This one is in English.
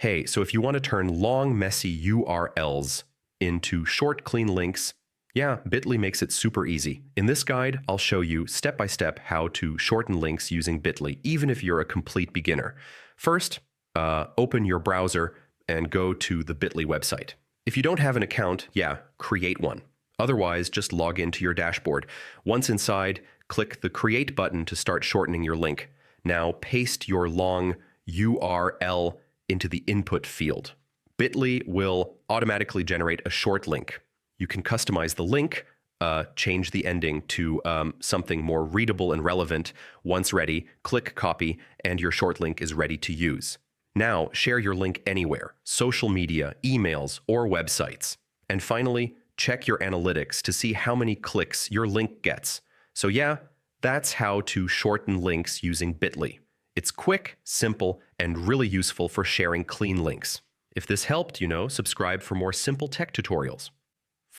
Hey, so if you want to turn long, messy URLs into short, clean links, yeah, Bitly makes it super easy. In this guide, I'll show you step by step how to shorten links using Bitly, even if you're a complete beginner. First, open your browser and go to the Bitly website. If you don't have an account, yeah, create one. Otherwise, just log into your dashboard. Once inside, click the Create button to start shortening your link. Now paste your long URL into the input field. Bitly will automatically generate a short link. You can customize the link, change the ending to something more readable and relevant. Once ready, click Copy, and your short link is ready to use. Now, share your link anywhere, social media, emails, or websites. And finally, check your analytics to see how many clicks your link gets. So yeah, that's how to shorten links using Bitly. It's quick, simple, and really useful for sharing clean links. If this helped, subscribe for more simple tech tutorials.